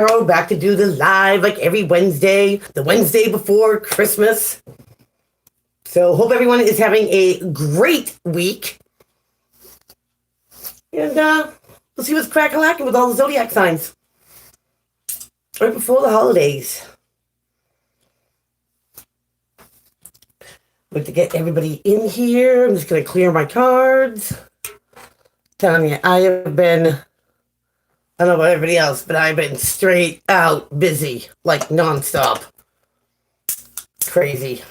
Tarot, back to do the live like every Wednesday, the Wednesday before Christmas. So hope everyone is having a great week. And we'll see what's crack-a-lacking with all the zodiac signs right before the holidays. But to get everybody in here, I'm just going to clear my cards. Telling you, I have been, I don't know about everybody else, but I've been straight out busy, like nonstop. Crazy.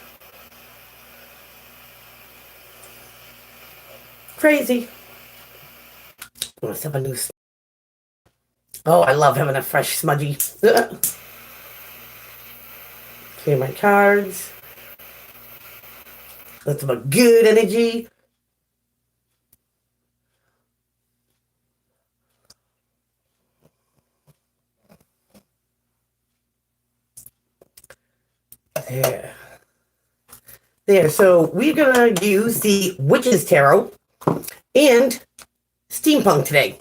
Crazy. I want to have a new. Oh, I love having a fresh smudgy. Clear my cards. Let them a good energy. There. So we're going to use the Witch's Tarot and Steampunk today.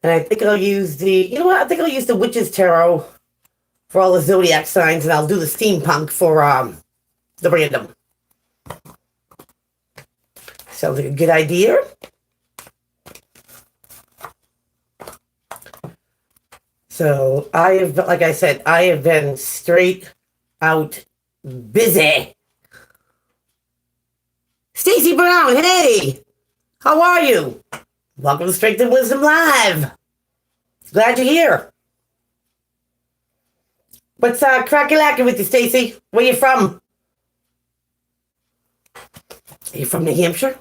And I think I'll use I think I'll use the Witch's Tarot for all the zodiac signs, and I'll do the Steampunk for the random. Sounds like a good idea. So like I said, I have been straight out busy. Stacey Brown, hey! How are you? Welcome to Strength and Wisdom Live. Glad you're here. What's crack-a-lacking with you, Stacey? Where you from? Are you from New Hampshire?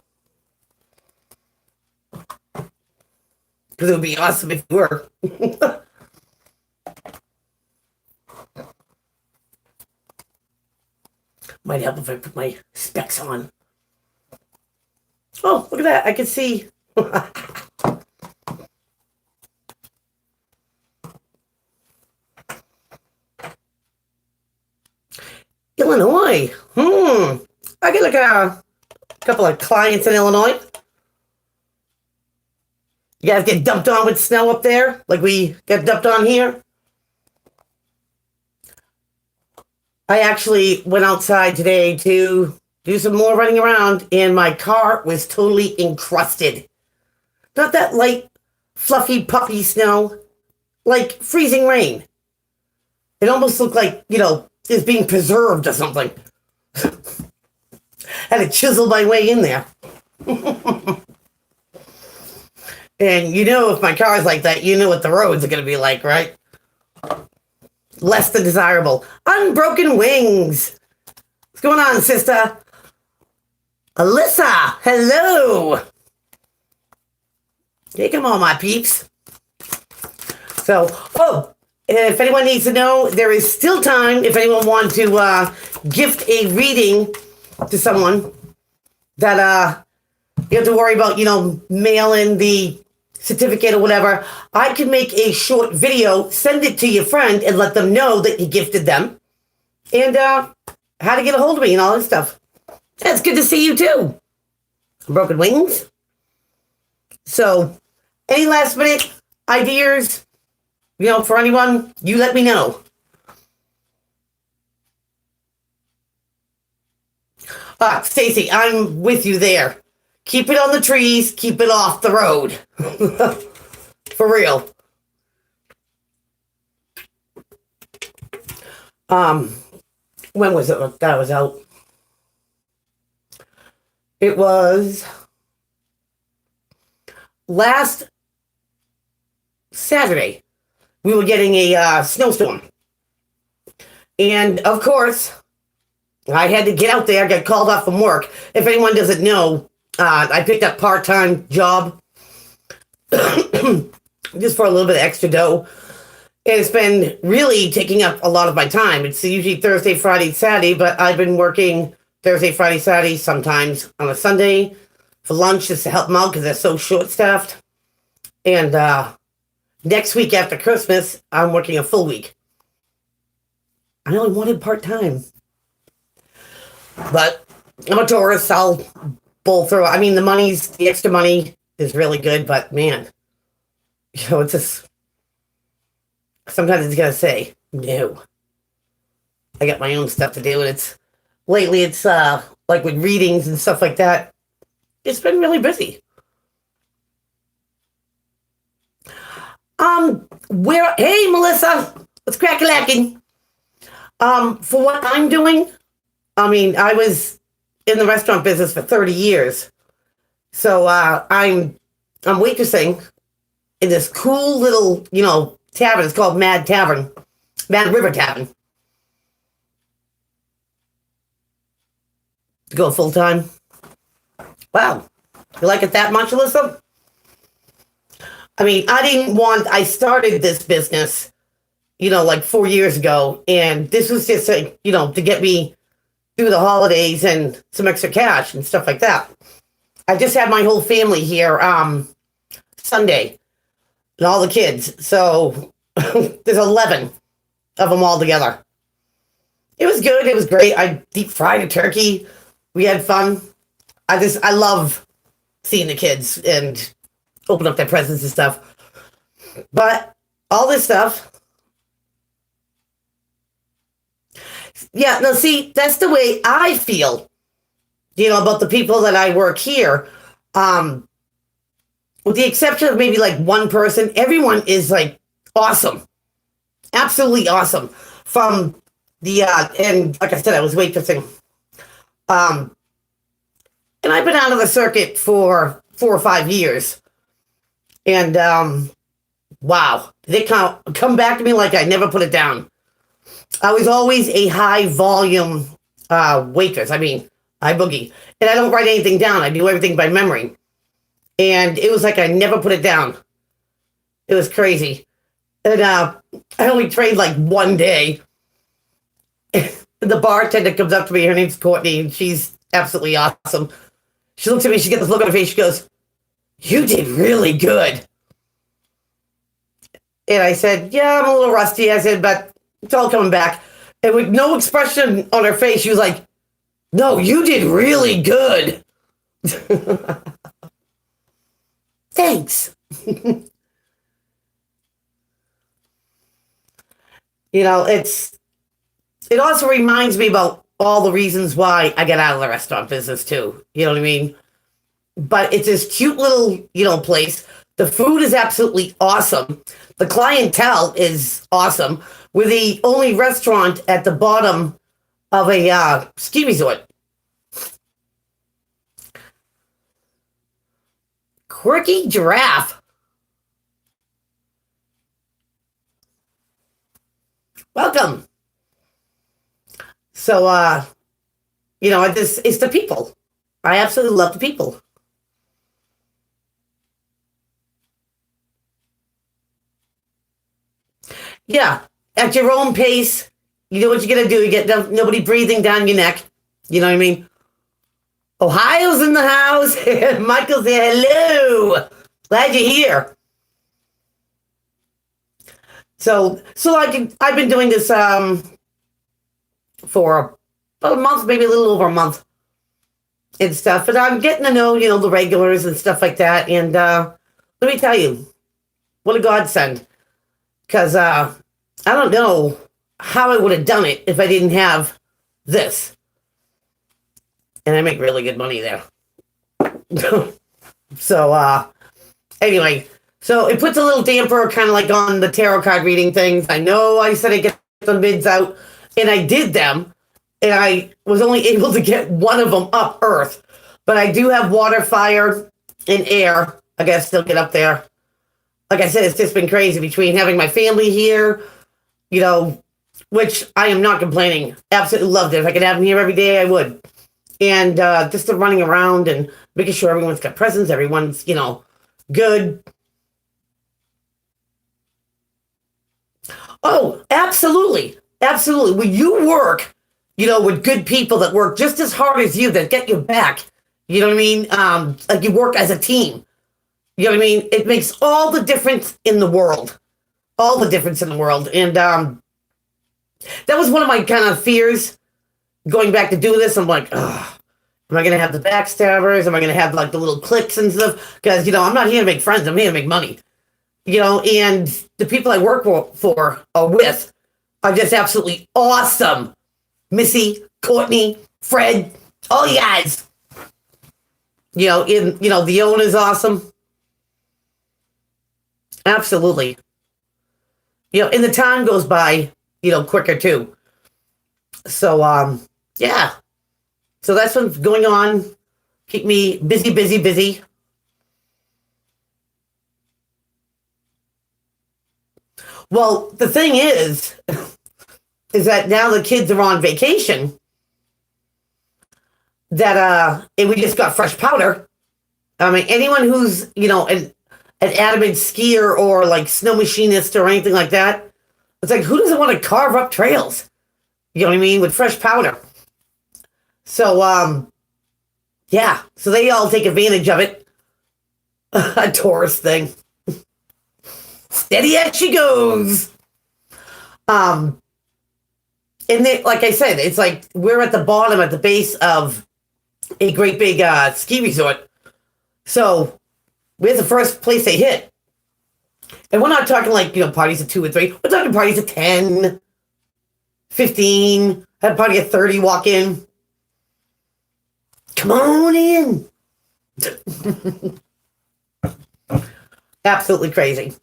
Because it would be awesome if you were. Might help if I put my specs on. Oh, look at that. I can see. Illinois. I get like a couple of clients in Illinois. You guys get dumped on with snow up there like we get dumped on here? I actually went outside today to do some more running around, and my car was totally encrusted. Not that light, fluffy, puffy snow, like freezing rain. It almost looked like, it's being preserved or something. Had to chisel my way in there. And if my car is like that, you know what the roads are going to be like, right? Less than desirable. Unbroken Wings. What's going on, sister? Alyssa, hello. Hey, come on, my peeps. So, if anyone needs to know, there is still time if anyone wants to gift a reading to someone that you have to worry about, mailing the certificate or whatever. I can make a short video, send it to your friend, and let them know that you gifted them, and how to get a hold of me and all this stuff. It's good to see you too. Broken Wings. So, any last minute ideas, for anyone, you let me know. Stacey, I'm with you there. Keep it on the trees, keep it off the road. For real. When was it that was out? It was last Saturday. We were getting a snowstorm. And, of course, I had to get out there. I got called off from work. If anyone doesn't know, I picked up part-time job just for a little bit of extra dough. And it's been really taking up a lot of my time. It's usually Thursday, Friday, Saturday, but I've been working Thursday, Friday, Saturday, sometimes on a Sunday for lunch just to help them out because they're so short-staffed. And next week after Christmas, I'm working a full week. I only wanted part-time. But I'm a Taurus. I'll bowl through. I mean, the extra money is really good, but man, it's just, sometimes it's going to say, no, I got my own stuff to do. And lately it's, like with readings and stuff like that, it's been really busy. Hey, Melissa, let's crack a lacking. For what I'm doing, I mean, I was in the restaurant business for 30 years. So, I'm waitressing in this cool little, tavern. It's called Mad River Tavern. To go full time. Wow. You like it that much, Alyssa? I mean, I started this business, like 4 years ago, and this was just, to get me through the holidays and some extra cash and stuff like that. I just had my whole family here, Sunday, and all the kids. So there's 11 of them all together. It was good. It was great. I deep fried a turkey. We had fun. I love seeing the kids and open up their presents and stuff. But all this stuff, yeah, no, see, that's the way I feel, about the people that I work here. With the exception of maybe like one person, everyone is like awesome. Absolutely awesome. From the, and like I said, I was waitressing. And I've been out of the circuit for 4 or 5 years. And, wow, they come back to me like I never put it down. I was always a high volume, waitress. I mean, I boogie. And I don't write anything down. I do everything by memory. And it was like I never put it down. It was crazy. And, I only trained like one day. The bartender comes up to me. Her name's Courtney, and she's absolutely awesome. She looks at me. She gets this look on her face. She goes, "You did really good." And I said, "Yeah, I'm a little rusty." I said, "But it's all coming back." And with no expression on her face, she was like, "No, you did really good." Thanks. It also reminds me about all the reasons why I got out of the restaurant business too. You know what I mean? But it's this cute little, place. The food is absolutely awesome. The clientele is awesome. We're the only restaurant at the bottom of a ski resort. Quirky giraffe. Welcome. So, it's the people. I absolutely love the people. Yeah, at your own pace. You do what you gotta do. You get nobody breathing down your neck. You know what I mean? Ohio's in the house. Michael said hello. Glad you're here. So I've been doing this for about a month, maybe a little over a month and stuff. But I'm getting to know, the regulars and stuff like that. And let me tell you, what a godsend. Because I don't know how I would have done it if I didn't have this. And I make really good money there. So, anyway, so it puts a little damper kind of like on the tarot card reading things. I know I said I'd get the bids out, and I did them, and I was only able to get one of them up Earth. But I do have water, fire, and air. I gotta still get up there. Like I said, it's just been crazy between having my family here, which I am not complaining. Absolutely loved it. If I could have them here every day, I would. And just the running around and making sure everyone's got presents, everyone's, good. Oh, absolutely. Absolutely. When you work, with good people that work just as hard as you, that get your back, you know what I mean? Like you work as a team. You know what I mean? It makes all the difference in the world. All the difference in the world. And that was one of my kind of fears going back to do this. I'm like, ugh, am I going to have the backstabbers? Am I going to have like the little cliques and stuff? Because, I'm not here to make friends. I'm here to make money. and the people I work for or with are just absolutely awesome. Missy, Courtney, Fred, all you guys. The owner's awesome. Absolutely. And the time goes by, quicker too. So, yeah. So that's what's going on. Keep me busy, busy, busy. Well, the thing is that now the kids are on vacation, and we just got fresh powder. I mean, anyone who's, an adamant skier or like snow machinist or anything like that, it's like, who doesn't want to carve up trails? You know what I mean? With fresh powder. So, yeah. So they all take advantage of it. A Taurus thing. Steady as she goes. And they, like I said, it's like we're at the bottom, at the base of a great big ski resort. So we're the first place they hit. And we're not talking like, parties of 2 or 3. We're talking parties of 10, 15, had a party of 30 walk in. Come on in. Absolutely crazy.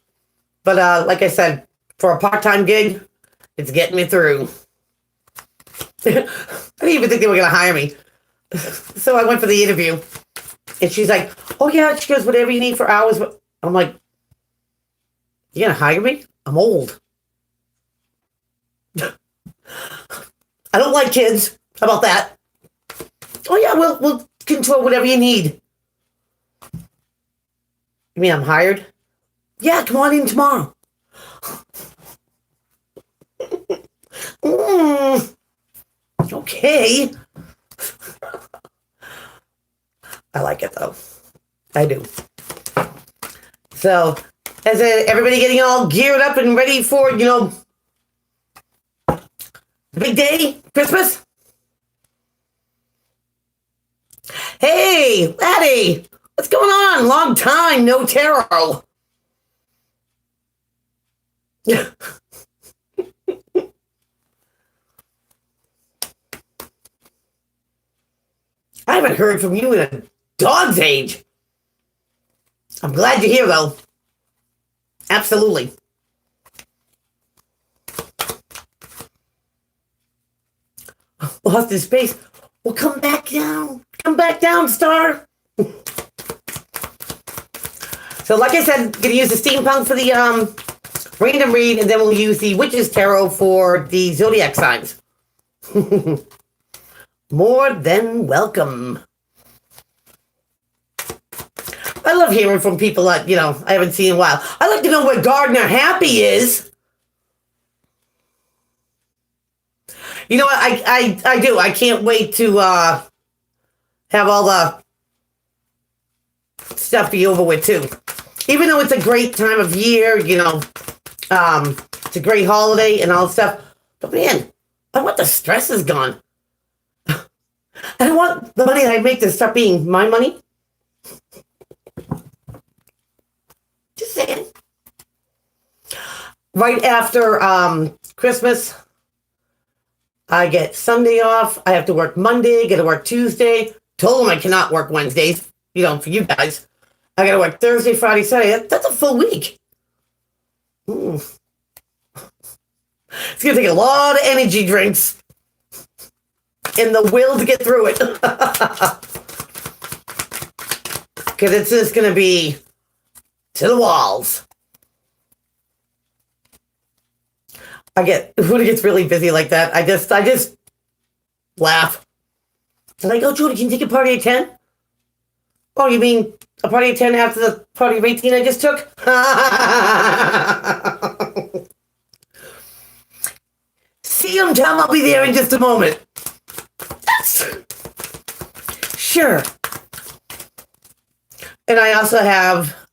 But like I said, for a part-time gig, it's getting me through. I didn't even think they were going to hire me. So I went for the interview. And she's like, oh, yeah. She goes, whatever you need for hours. I'm like, you going to hire me? I'm old. I don't like kids. How about that? Oh, yeah, we'll control whatever you need. You mean I'm hired? Yeah, come on in tomorrow. Okay. I like it, though. I do. So, is everybody getting all geared up and ready for, the big day, Christmas? Hey, Laddie, what's going on? Long time, no tarot. I haven't heard from you in a dog's age. I'm glad you're here, though. Absolutely. Lost in space. Well, come back down. Come back down, star. So, like I said, gonna use the steampunk for the random read, and then we'll use the witch's tarot for the zodiac signs. More than welcome. I love hearing from people that, I haven't seen in a while. I like to know where Gardner Happy is. You know what? I do. I can't wait to have all the stuff be over with, too. Even though it's a great time of year, it's a great holiday and all stuff. But, man, I want the stress is gone. I want the money that I make to start being my money. Just saying. Right after Christmas, I get Sunday off. I have to work Monday, get to work Tuesday. Told them I cannot work Wednesdays, for you guys. I got to work Thursday, Friday, Saturday. That's a full week. It's going to take a lot of energy drinks and the will to get through it. Because it's just going to be to the walls. When it gets really busy like that, I just laugh. And I go, Judy, can you take a party at 10? Oh, you mean a party at 10 after the party of 18 I just took? See you, Tom. I'll be there in just a moment. Sure. And I also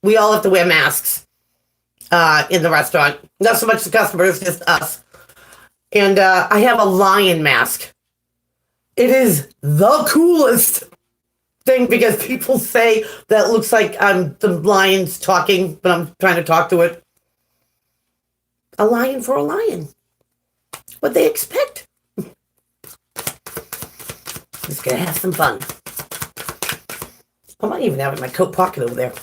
we all have to wear masks in the restaurant. Not so much the customers, just us. And I have a lion mask. It is the coolest thing because people say that looks like I'm the lion's talking, but I'm trying to talk to it. a lion for a lion. What they expect. Just gonna have some fun. I might even have it in my coat pocket over there.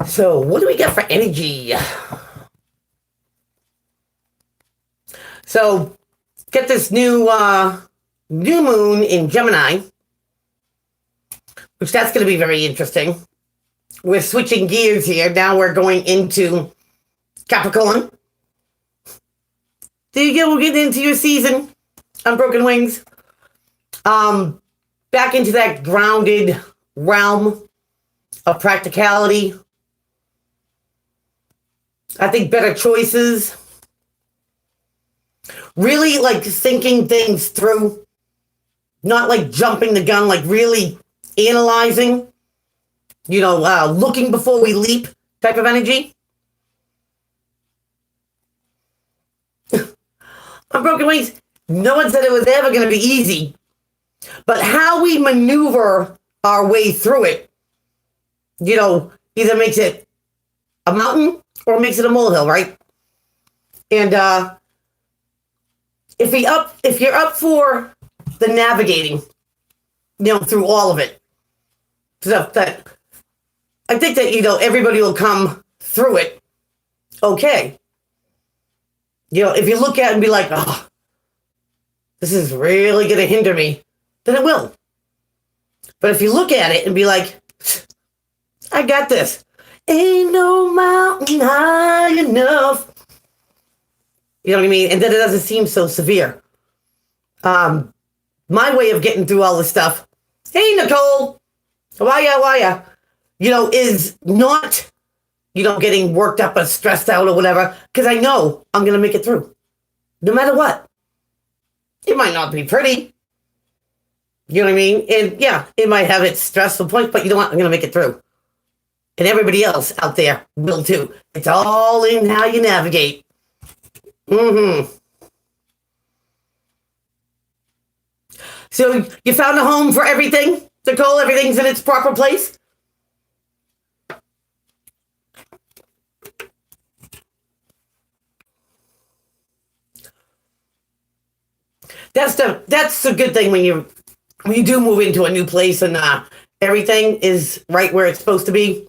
So, what do we got for energy? So, get this new moon in Gemini, which that's going to be very interesting. We're switching gears here. Now we're going into Capricorn. There you go. We're getting into your season on Broken Wings. Back into that grounded realm of practicality. I think better choices. Really like thinking things through. Not like jumping the gun, like really analyzing. Looking before we leap type of energy. On Broken Wings, no one said it was ever going to be easy. But how we maneuver our way through it, either makes it a mountain or makes it a molehill, right? And if you're up for the navigating, through all of it, stuff that I think that everybody will come through it. Okay. If you look at it and be like, oh, this is really going to hinder me, then it will. But if you look at it and be like, I got this. Ain't no mountain high enough. You know what I mean? And then it doesn't seem so severe. My way of getting through all this stuff, hey, Nicole, why ya? Is not, getting worked up or stressed out or whatever, because I know I'm going to make it through. No matter what. It might not be pretty. You know what I mean? And yeah, it might have its stressful points, but you know what? I'm going to make it through. And everybody else out there will too. It's all in how you navigate. So you found a home for everything, Nicole? Everything's in its proper place? That's the good thing when you do move into a new place and everything is right where it's supposed to be.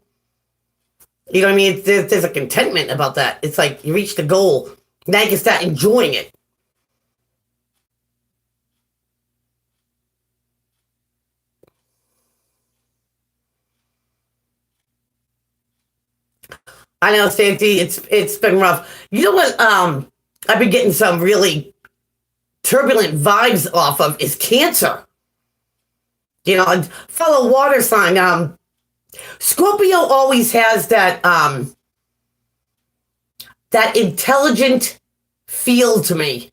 You know what I mean? There's a contentment about that. It's like you reach the goal. Now you can start enjoying it. I know, Sandy, it's been rough. You know what I've been getting some really turbulent vibes off of is Cancer. A fellow water sign. Scorpio always has that intelligent feel to me.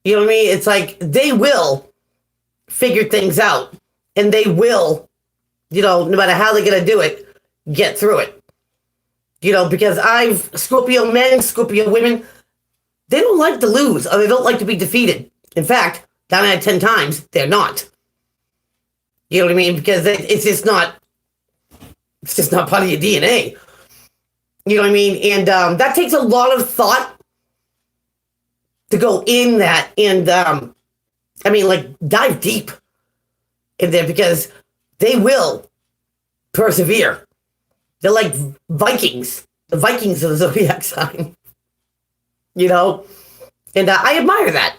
You know what I mean? It's like they will figure things out, and they will, no matter how they're gonna do it, get through it. Because Scorpio men, Scorpio women, they don't like to lose, or they don't like to be defeated. In fact, 9 out of 10 times, they're not. You know what I mean? Because it's just not part of your DNA. You know what I mean? And that takes a lot of thought to go in that and, dive deep in there because they will persevere. They're like Vikings, the Vikings of the zodiac sign. And I admire that.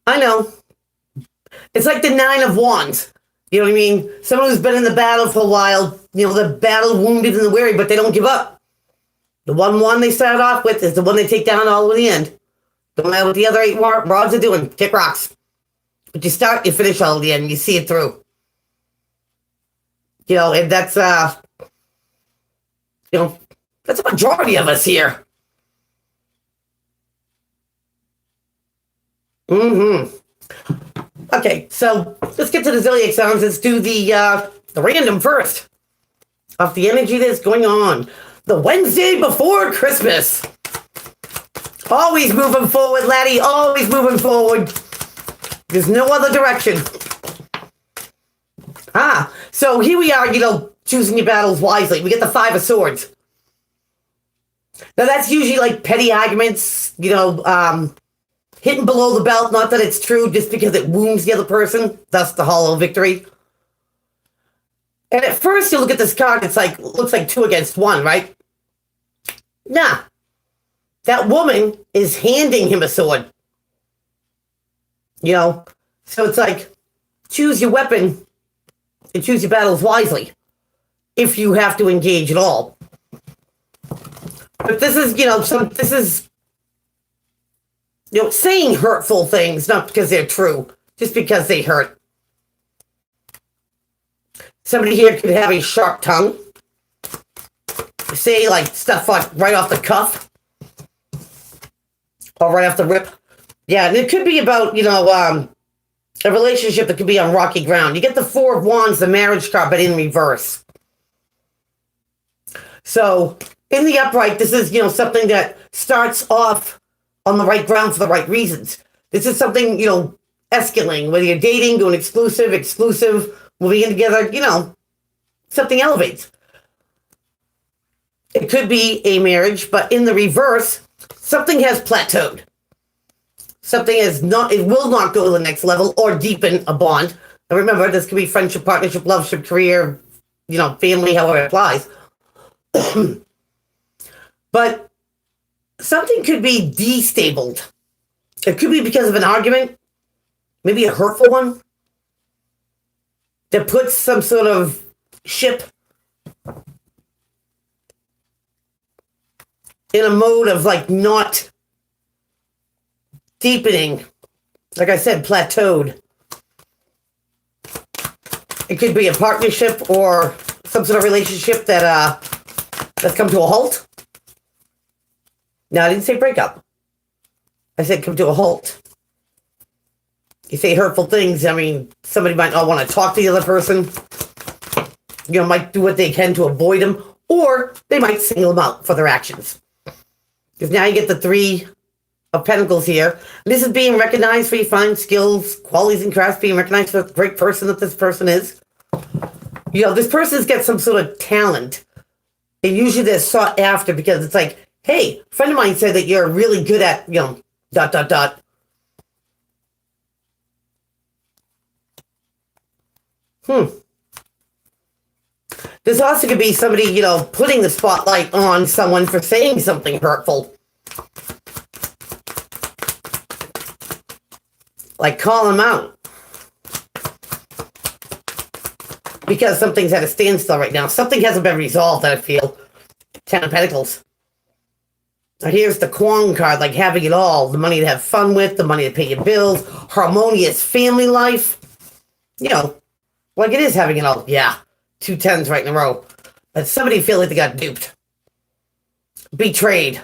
I know. It's like the 9 of Wands. You know what I mean? Someone who's been in the battle for a while, the battle wounded and the weary, but they don't give up. The one they start off with is the one they take down all the way to the end. Don't matter what the other 8 rods are doing. Kick rocks. But you start, you finish all the end. You see it through. And that's, that's a majority of us here. Okay, so let's get to the zodiac signs. Let's do the random first of the energy that's going on. The Wednesday before Christmas. Always moving forward, laddie. Always moving forward. There's no other direction. So here we are, choosing your battles wisely. We get the Five of Swords. Now that's usually like petty arguments, hitting below the belt. Not that it's true, just because it wounds the other person. Thus the hollow victory. And at first you look at this card, looks like 2 against 1, right? Nah. That woman is handing him a sword. So it's like, choose your weapon and choose your battles wisely, if you have to engage at all. But this is, saying hurtful things, not because they're true, just because they hurt. Somebody here could have a sharp tongue. Say, stuff right off the cuff. Or right off the rip. Yeah, and it could be about, a relationship that could be on rocky ground. You get the Four of Wands, the marriage card, but in reverse. So, in the upright, this is, something that starts off on the right ground for the right reasons. This is something, escalating, whether you're dating, going exclusive, moving in together, something elevates. It could be a marriage, but in the reverse, something has plateaued. Something it will not go to the next level or deepen a bond. And remember, this could be friendship, partnership, loveship, career, family, however it applies. But something could be destabled. It could be because of an argument, maybe a hurtful one, that puts some sort of ship in a mode of not deepening. Like I said, plateaued. It could be a partnership or some sort of relationship that's come to a halt. No, I didn't say breakup. I said come to a halt. You say hurtful things, somebody might not want to talk to the other person. Might do what they can to avoid them, or they might single them out for their actions. Because now you get the Three of Pentacles here. And this is being recognized for your fine skills, qualities, and crafts, being recognized for the great person that this person is. This person's got some sort of talent. And usually they're sought after because it's like, hey, a friend of mine said that you're really good at, ... This also could be somebody, putting the spotlight on someone for saying something hurtful. Like call them out. Because something's at a standstill right now. Something hasn't been resolved, I feel. 10 of Pentacles. Now here's the Kwang card, having it all. The money to have fun with, the money to pay your bills, harmonious family life. It is having it all. Yeah. 2 10s right in a row. But somebody feel like they got duped. Betrayed.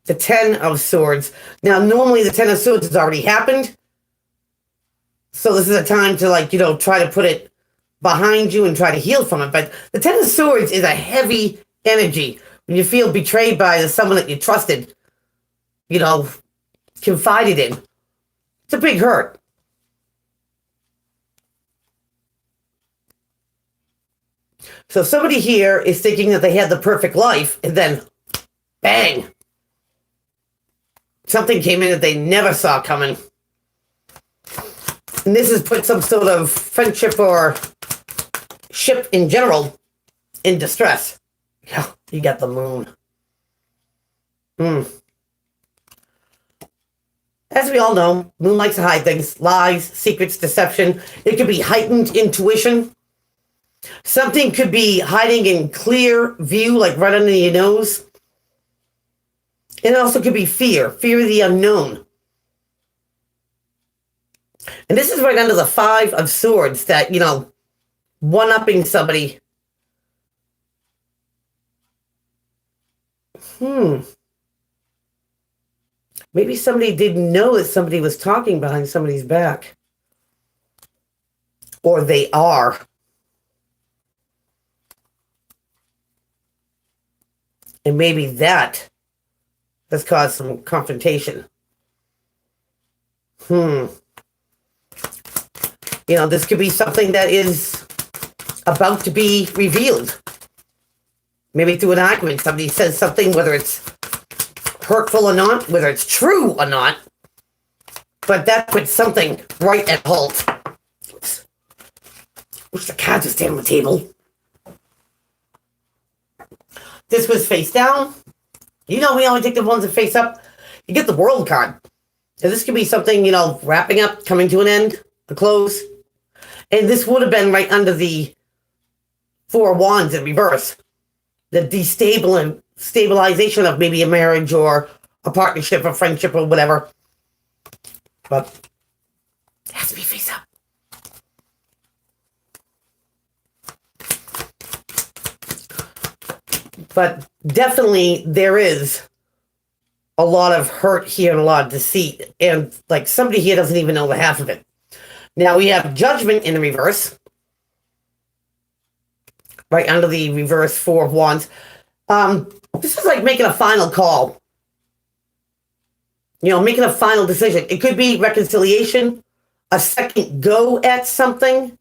The 10 of Swords. Now, normally the 10 of Swords has already happened. So this is a time to, try to put it behind you and try to heal from it. But the 10 of Swords is a heavy energy. When you feel betrayed by someone that you trusted, confided in. It's a big hurt. So somebody here is thinking that they had the perfect life, and then, bang! Something came in that they never saw coming. And this has put some sort of friendship or ship in general in distress. Yeah, you got the Moon. As we all know, Moon likes to hide things. Lies, secrets, deception. It could be heightened intuition. Something could be hiding in clear view, like right under your nose. It also could be fear of the unknown. And this is right under the 5 of Swords that, one-upping somebody. Maybe somebody didn't know that somebody was talking behind somebody's back. Or they are. And maybe that has caused some confrontation. You know, this could be something that is about to be revealed. Maybe through an argument, somebody says something, whether it's hurtful or not, whether it's true or not, but that puts something right at halt. Wish the cards would stay on the table. This was face down. You know, we only take the ones that face up. You get the World card. So this could be something, you know, wrapping up, coming to an end, a close. And this would have been right under the Four of Wands in reverse. The destabilization of maybe a marriage or a partnership or friendship or whatever. But it has to be face up. But definitely there is a lot of hurt here and a lot of deceit. And like somebody here doesn't even know the half of it. Now we have Judgment in the reverse. Right under the reverse Four of Wands. This is like making a final call. You know, making a final decision. It could be reconciliation, a second go at something.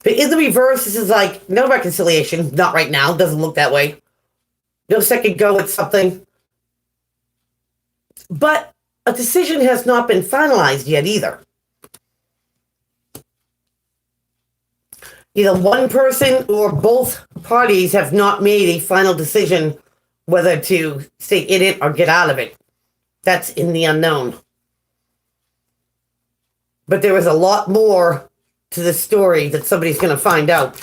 But in the reverse, this is like no reconciliation. Not right now. Doesn't look that way. No second go at something. But a decision has not been finalized yet either. Either one person or both parties have not made a final decision whether to stay in it or get out of it. That's in the unknown. But there is a lot more to the story that somebody's going to find out.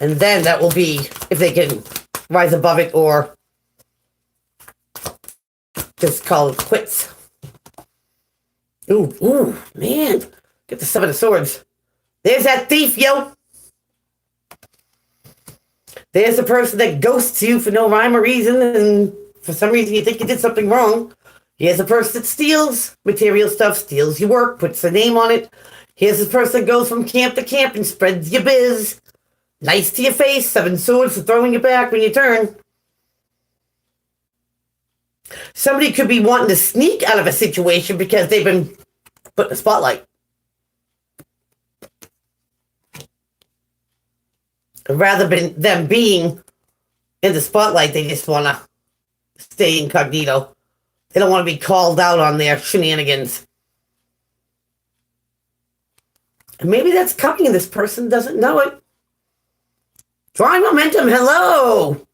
And then that will be if they can rise above it or just call it quits. Ooh, man. Get the Seven of Swords. There's that thief, yo. There's the person that ghosts you for no rhyme or reason, and for some reason you think you did something wrong. Here's the person that steals material stuff, steals your work, puts a name on it. Here's the person that goes from camp to camp and spreads your biz. Nice to your face, Seven Swords for throwing you back when you turn. Somebody could be wanting to sneak out of a situation because they've been put in the spotlight. Rather than them being in the spotlight, they just want to stay incognito. They don't want to be called out on their shenanigans. And maybe that's coming and this person doesn't know it. Drawing momentum, hello!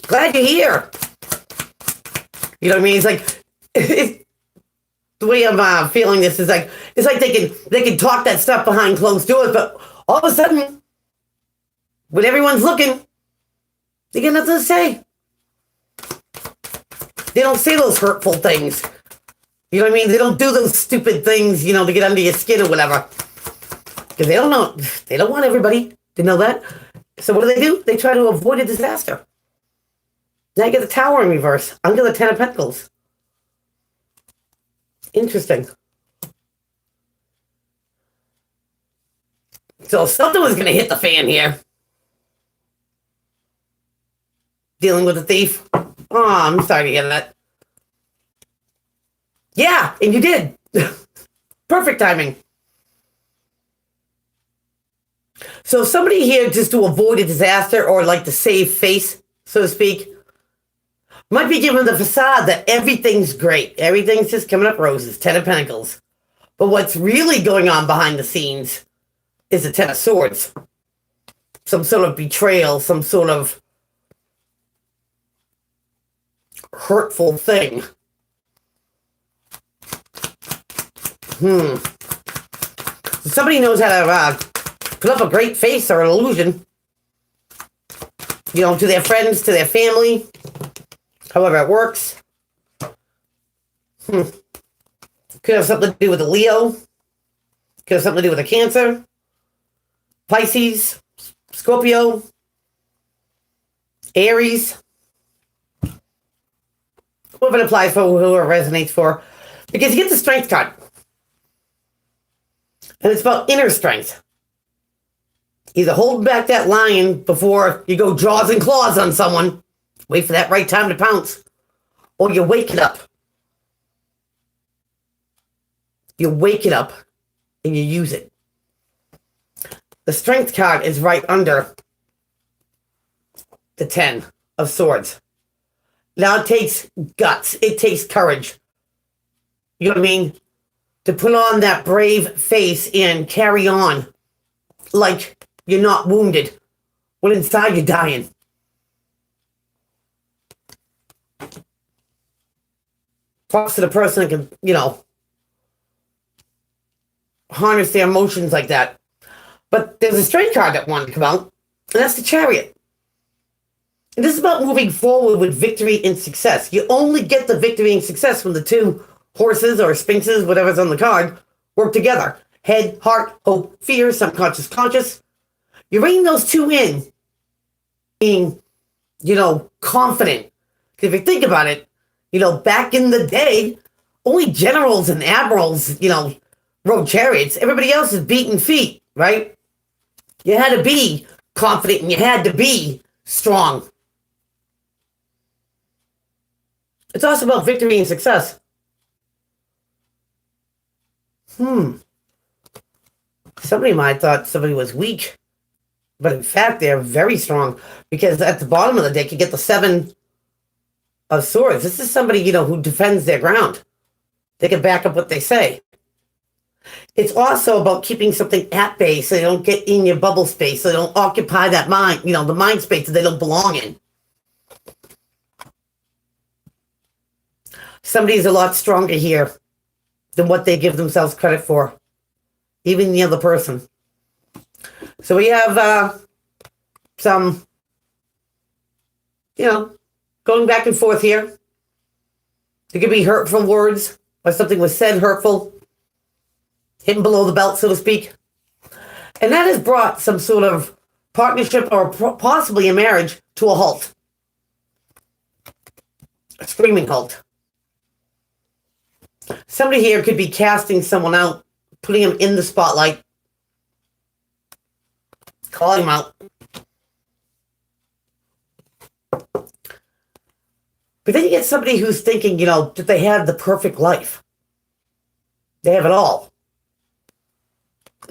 Glad you're here. You know what I mean? It's like, the way I'm feeling this is like, it's like they can talk that stuff behind closed doors, but all of a sudden, when everyone's looking, they got nothing to say. They don't say those hurtful things. You know what I mean? They don't do those stupid things, you know, to get under your skin or whatever. Because they don't know. They don't want everybody to know that. So what do? They try to avoid a disaster. Now you get the Tower in reverse, under the Ten of Pentacles. Interesting. So something was going to hit the fan here. Dealing with a thief. Oh, I'm sorry to hear that. Yeah, and you did. Perfect timing. So somebody here just to avoid a disaster or like to save face, so to speak, might be given the facade that everything's great. Everything's just coming up roses, Ten of Pentacles. But what's really going on behind the scenes is the Ten of Swords. Some sort of betrayal, some sort of hurtful thing. Somebody knows how to put up a great face or an illusion. You know, to their friends, to their family. However it works. Could have something to do with a Leo. Could have something to do with a Cancer. Pisces. Scorpio. Aries. Whoever it applies for, whoever it resonates for. Because you get the Strength card. And it's about inner strength. Either hold back that lion before you go jaws and claws on someone. Wait for that right time to pounce. or you wake it up. You wake it up and you use it. The Strength card is right under the 10 of Swords. Now it takes guts. It takes courage. You know what I mean? To put on that brave face and carry on like you're not wounded when inside you're dying. Props to the person that can, you know, harness their emotions like that. But there's a Strength card that wanted to come out, and that's the Chariot. And this is about moving forward with victory and success. You only get the victory and success when the two horses or sphinxes, whatever's on the card, work together. Head, heart, hope, fear, subconscious, conscious. You bring those two in, being, you know, confident. If you think about it, you know, back in the day, only generals and admirals, you know, rode chariots. Everybody else is beating feet, right? You had to be confident and you had to be strong. It's also about victory and success. Somebody might have thought somebody was weak, but in fact, they're very strong, because at the bottom of the deck, you get the 7 of Swords. This is somebody, you know, who defends their ground. They can back up what they say. It's also about keeping something at bay so they don't get in your bubble space, so they don't occupy that mind, you know, the mind space that they don't belong in. Somebody's a lot stronger here than what they give themselves credit for, even the other person. So we have some, you know, going back and forth here. There could be hurtful words, or something was said hurtful, hitting below the belt, so to speak. And that has brought some sort of partnership or possibly a marriage to a halt. A screaming halt. Somebody here could be casting someone out, putting him in the spotlight, calling him out. But then you get somebody who's thinking, you know, that they have the perfect life. They have it all.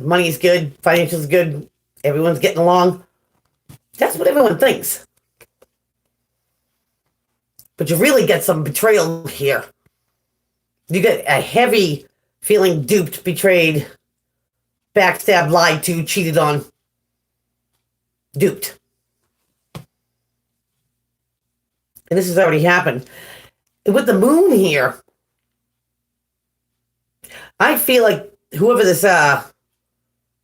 Money's good, financial's good, everyone's getting along. That's what everyone thinks. But you really get some betrayal here. You get a heavy feeling duped, betrayed, backstabbed, lied to, cheated on, duped. And this has already happened. With the moon here, I feel like whoever this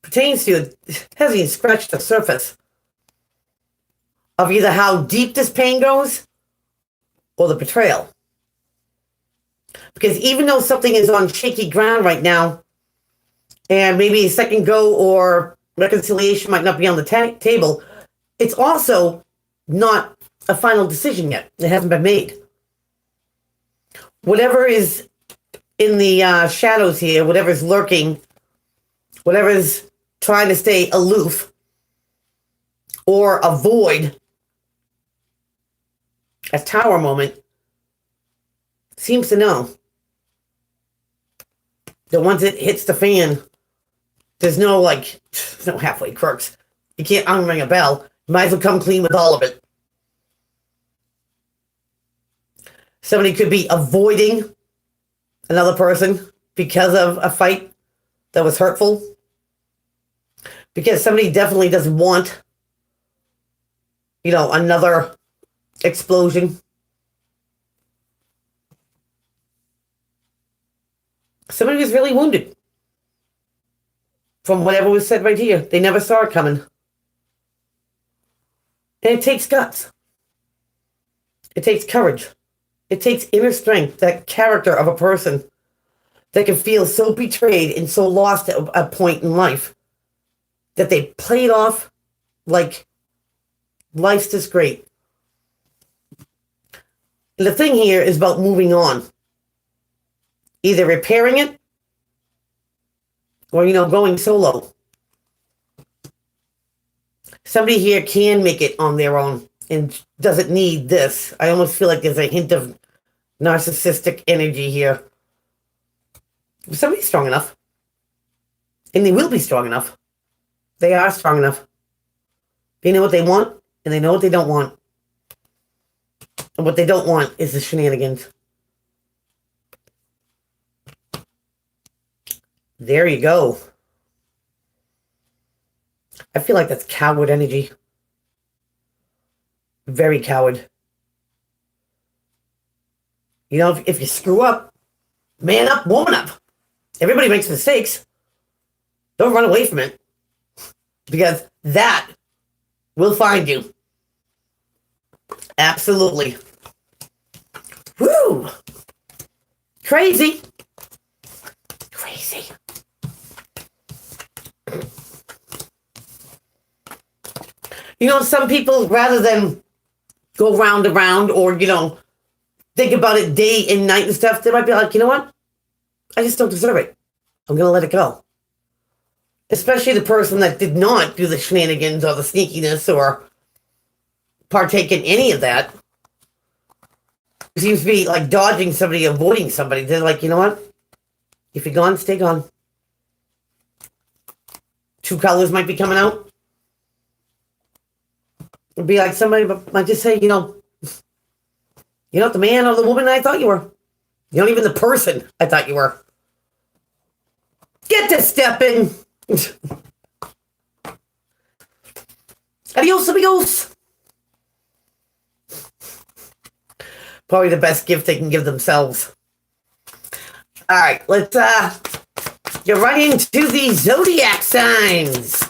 pertains to hasn't even scratched the surface of either how deep this pain goes or the betrayal. Because even though something is on shaky ground right now, and maybe a second go or reconciliation might not be on the table, it's also not a final decision yet. It hasn't been made. Whatever is in the shadows here, whatever's lurking, whatever's trying to stay aloof or avoid a tower moment, seems to know that once it hits the fan, there's no halfway crooks. You can't unring a bell. You might as well come clean with all of it. Somebody could be avoiding another person because of a fight that was hurtful. Because somebody definitely doesn't want, you know, another explosion. Somebody was really wounded from whatever was said right here. They never saw it coming. And it takes guts. It takes courage. It takes inner strength, that character of a person that can feel so betrayed and so lost at a point in life that they play it off like life's just great. And the thing here is about moving on. Either repairing it or, you know, going solo. Somebody here can make it on their own and doesn't need this. I almost feel like there's a hint of narcissistic energy here. Somebody's strong enough. And they will be strong enough. They are strong enough. They know what they want, and they know what they don't want. And what they don't want is the shenanigans. There you go. I feel like that's coward energy. Very coward. You know, if you screw up, man up, woman up. Everybody makes mistakes. Don't run away from it. Because that will find you. Absolutely. Woo! Crazy. Crazy. You know, some people, rather than go round and round or, you know, think about it day and night and stuff, they might be like, you know what? I just don't deserve it. I'm going to let it go. Especially the person that did not do the shenanigans or the sneakiness or partake in any of that. Seems to be like dodging somebody, avoiding somebody. They're like, you know what? If you're gone, stay gone. True colors might be coming out. It'd be like somebody might just say, you know, you're not the man or the woman I thought you were. You're not even the person I thought you were. Get to stepping. Adios, amigos. Probably the best gift they can give themselves. All right, let's get right into the zodiac signs.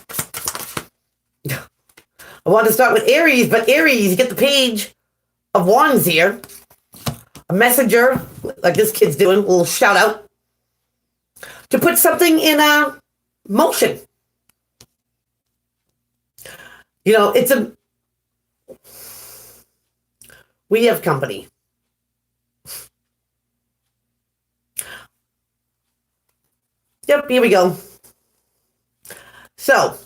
I want to start with Aries, but Aries, you get the Page of Wands here. A messenger, like this kid's doing, a little shout out. To put something in motion. You know, we have company. Yep, here we go. So,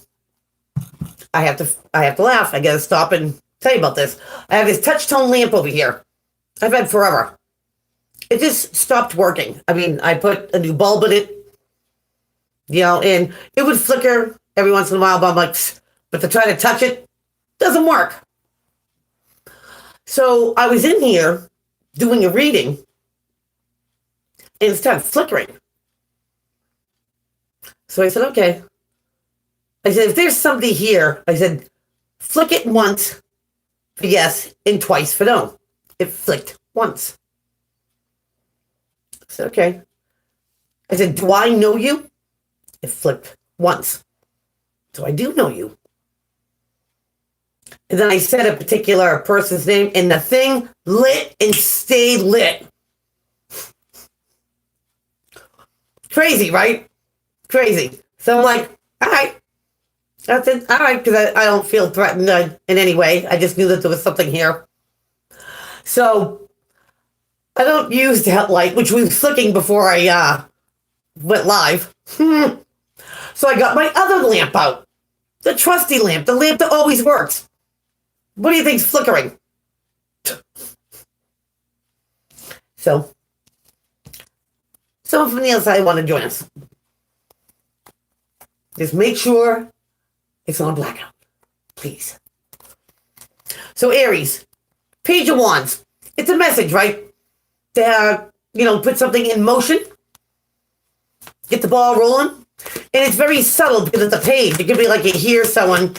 I have to laugh. I gotta stop and tell you about this. I have this touch tone lamp over here. I've had forever. It just stopped working. I mean, I put a new bulb in it, you know, and it would flicker every once in a while, but I'm like, but to try to touch it doesn't work. So I was in here doing a reading, and it started flickering. So I said, okay. I said, if there's somebody here, I said, flick it once for yes and twice for no. It flicked once. I said, okay. I said, do I know you? It flicked once. So I do know you. And then I said a particular person's name, and the thing lit and stayed lit. Crazy, right? Crazy. So I'm like, all right. That's it. All right, because I don't feel threatened in any way. I just knew that there was something here. So I don't use that light, which was flicking before I went live. So I got my other lamp out. The trusty lamp. The lamp that always works. What do you think's flickering? So, someone from the outside want to join us. Just make sure it's on blackout, please. So Aries, Page of Wands. It's a message, right? To, you know, put something in motion. Get the ball rolling. And it's very subtle because it's a page. It could be like you hear someone,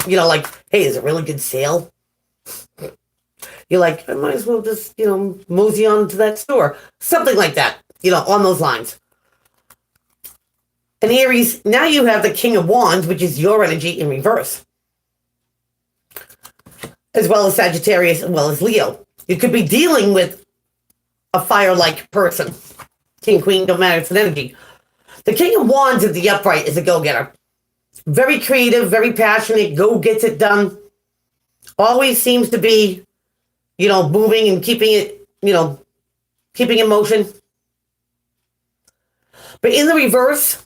you know, like, hey, is it a really good sale? You're like, I might as well just, you know, mosey on to that store. Something like that, you know, on those lines. And Aries, now you have the King of Wands, which is your energy in reverse. As well as Sagittarius, as well as Leo. You could be dealing with a fire-like person. King, Queen, don't matter, it's an energy. The King of Wands in the upright is a go-getter. Very creative, very passionate, gets it done. Always seems to be, you know, moving and keeping it, you know, keeping in motion. But in the reverse,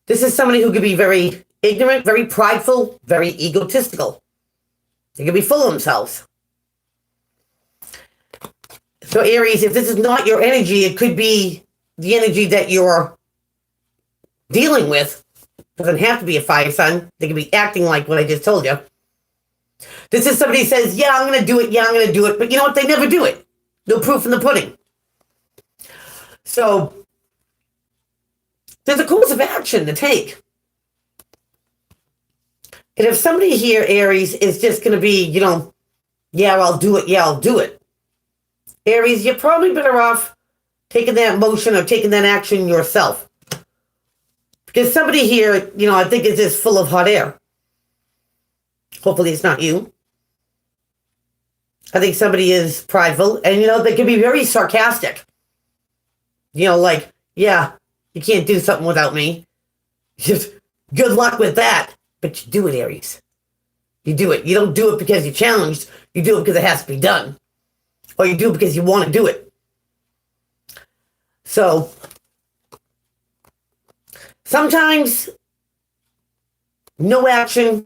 this is somebody who could be very ignorant, very prideful, very egotistical. They could be full of themselves. So Aries, if this is not your energy, it could be the energy that you're dealing with. Doesn't have to be a fire sign. They can be acting like what I just told you. This is somebody who says, yeah, I'm going to do it. Yeah, I'm going to do it. But you know what? They never do it. No proof in the pudding. So there's a course of action to take. And if somebody here, Aries, is just going to be, yeah, I'll do it. Yeah, I'll do it. Aries, you're probably better off taking that motion or taking that action yourself. Because somebody here, I think is just full of hot air. Hopefully it's not you. I think somebody is prideful. And, they can be very sarcastic. Like, yeah, you can't do something without me. Just good luck with that. But you do it, Aries. You do it. You don't do it because you're challenged. You do it because it has to be done. Or you do it because you want to do it. So, sometimes no action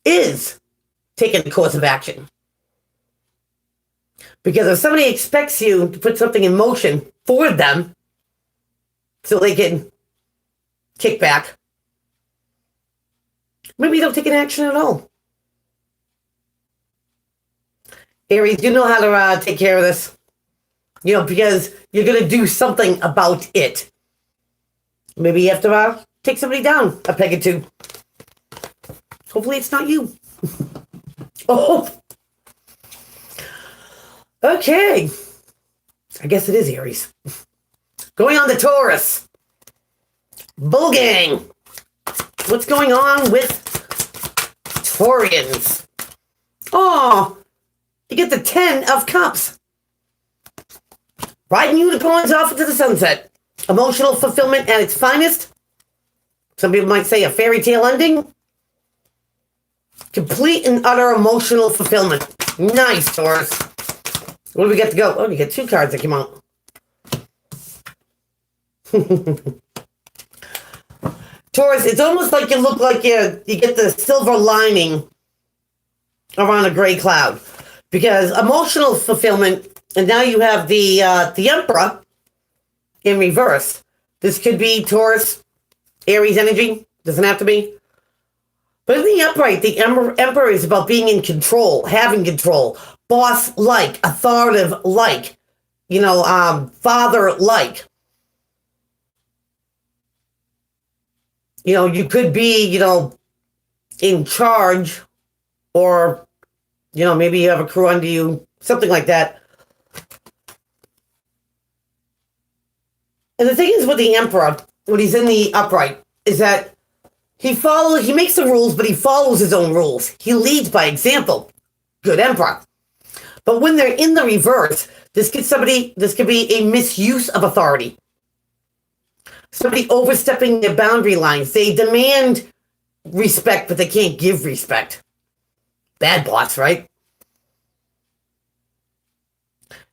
is taking the course of action. Because if somebody expects you to put something in motion for them so they can kick back, maybe you don't take an action at all. Aries, you know how to take care of this. Because you're going to do something about it. Maybe you have to take somebody down a peg or two. Hopefully it's not you. Oh. Okay. I guess it is Aries. Going on to Taurus. Bull gang. What's going on with Taurians? Oh, you get the 10 of Cups. Riding unicorns off into the sunset. Emotional fulfillment at its finest. Some people might say a fairy tale ending. Complete and utter emotional fulfillment. Nice, Taurus. What do we get to go? Oh, you get 2 cards that came out. Taurus, it's almost like you look like you get the silver lining around a gray cloud. Because emotional fulfillment, and now you have the Emperor in reverse. This could be Taurus, Aries energy. Doesn't have to be. But in the upright, the Emperor is about being in control, having control, boss-like, authoritative-like, father-like. You could be, in charge, or, maybe you have a crew under you, something like that. And the thing is with the Emperor, when he's in the upright, is that he makes the rules, but he follows his own rules. He leads by example. Good Emperor. But when they're in the reverse, this could be a misuse of authority. Somebody overstepping their boundary lines. They demand respect, but they can't give respect. Bad boss, right?